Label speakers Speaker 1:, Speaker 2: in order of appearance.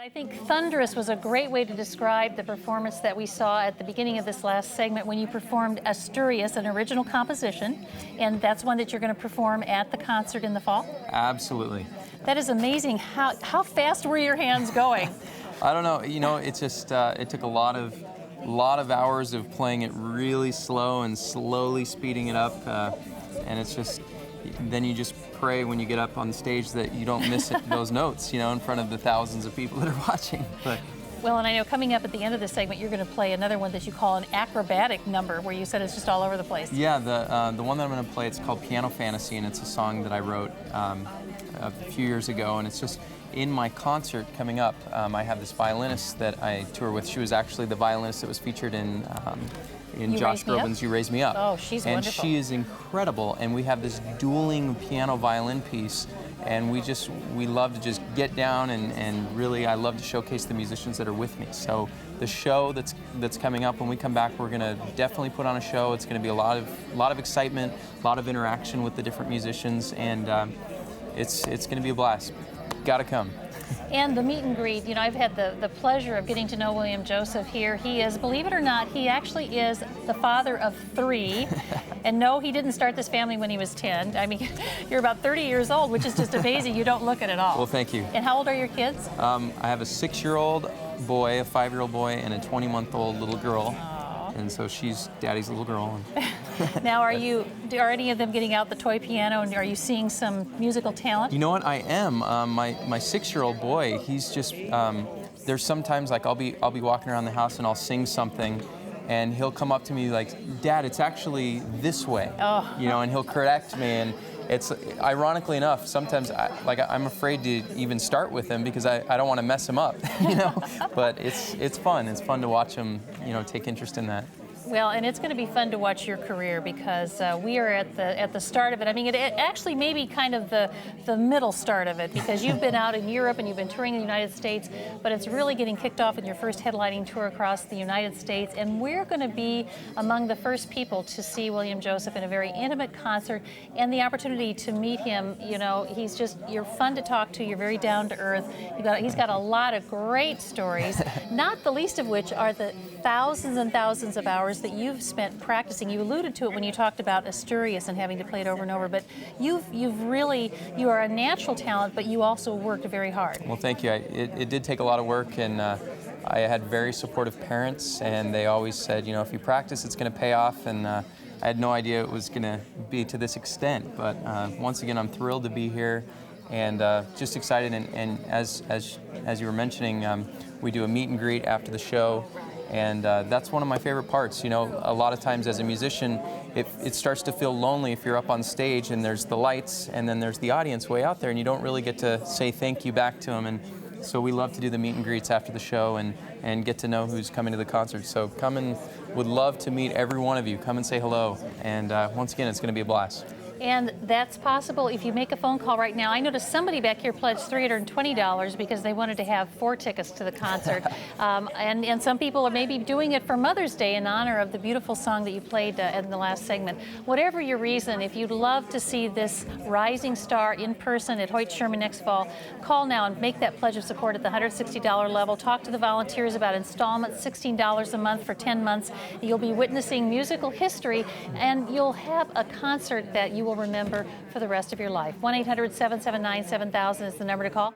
Speaker 1: I think thunderous was a great way to describe the performance that we saw at the beginning of this last segment when you performed Asturias, an original composition, and that's one that you're going to perform at the concert in the fall?
Speaker 2: Absolutely.
Speaker 1: That is amazing. How fast were your hands going?
Speaker 2: I don't know. You know, it just it took a lot of hours of playing it really slow and slowly speeding it up, and it's just then you just pray when you get up on stage that you don't miss those notes, you know, in front of the thousands of people that are watching. But
Speaker 1: well, and I know coming up at the end of this segment, you're going to play another one that you call an acrobatic number, where you said it's just all over the place.
Speaker 2: Yeah, the one that I'm going to play, it's called Piano Fantasy, and it's a song that I wrote a few years ago, and it's just in my concert coming up. I have this violinist that I tour with. She was actually the violinist that was featured in Josh Groban's You Raise Me Up.
Speaker 1: Oh, she's wonderful.
Speaker 2: And she is incredible, and we have this dueling piano-violin piece, and we love to just get down and really I love to showcase the musicians that are with me. So the show that's coming up, when we come back, we're going to definitely put on a show. It's going to be a lot of excitement, a lot of interaction with the different musicians, and it's going to be a blast. Gotta come.
Speaker 1: And the meet and greet, you know, I've had the pleasure of getting to know William Joseph here. He is, believe it or not, he actually is the father of 3. And no, he didn't start this family when he was 10. I mean, you're about 30 years old, which is just amazing. You don't look it at all.
Speaker 2: Well, thank you.
Speaker 1: And how old are your kids?
Speaker 2: I have a 6-year-old boy, a 5-year-old boy, and a 20-month-old little girl.
Speaker 1: Aww.
Speaker 2: And so she's daddy's little girl.
Speaker 1: Now, are any of them getting out the toy piano, and are you seeing some musical talent?
Speaker 2: You know what? I am. My 6-year-old boy, he's just, there's sometimes like I'll be walking around the house and I'll sing something, and he'll come up to me like, "Dad, it's actually this way."
Speaker 1: Oh.
Speaker 2: You know, and he'll correct me, and it's ironically enough, sometimes I'm afraid to even start with him because I don't want to mess him up, you know. But it's fun. It's fun to watch him, you know, take interest in that.
Speaker 1: Well, and it's going to be fun to watch your career because we are at the start of it. I mean, it actually may be kind of the middle start of it, because you've been out in Europe and you've been touring in the United States, but it's really getting kicked off with your first headlining tour across the United States, and we're going to be among the first people to see William Joseph in a very intimate concert, and the opportunity to meet him. You know, you're fun to talk to. You're very down to earth. He's got a lot of great stories, not the least of which are the thousands and thousands of hours that you've spent practicing. You alluded to it when you talked about Asturias and having to play it over and over, but you are a natural talent, but you also worked very hard.
Speaker 2: Well, thank you. It did take a lot of work, and I had very supportive parents, and they always said, you know, if you practice, it's going to pay off, and I had no idea it was going to be to this extent, but once again, I'm thrilled to be here, and just excited, and as you were mentioning, we do a meet and greet after the show. And that's one of my favorite parts. You know, a lot of times as a musician, it starts to feel lonely if you're up on stage and there's the lights and then there's the audience way out there and you don't really get to say thank you back to them. And so we love to do the meet and greets after the show and get to know who's coming to the concert. So come and would love to meet every one of you. Come and say hello. And once again, it's going to be a blast.
Speaker 1: And that's possible if you make a phone call right now. I noticed somebody back here pledged $320 because they wanted to have 4 tickets to the concert. And some people are maybe doing it for Mother's Day in honor of the beautiful song that you played in the last segment. Whatever your reason, if you'd love to see this rising star in person at Hoyt Sherman next fall, call now and make that pledge of support at the $160 level. Talk to the volunteers about installments, $16 a month for 10 months. You'll be witnessing musical history, and you'll have a concert that you will remember for the rest of your life. 1-800-779-7000 is the number to call.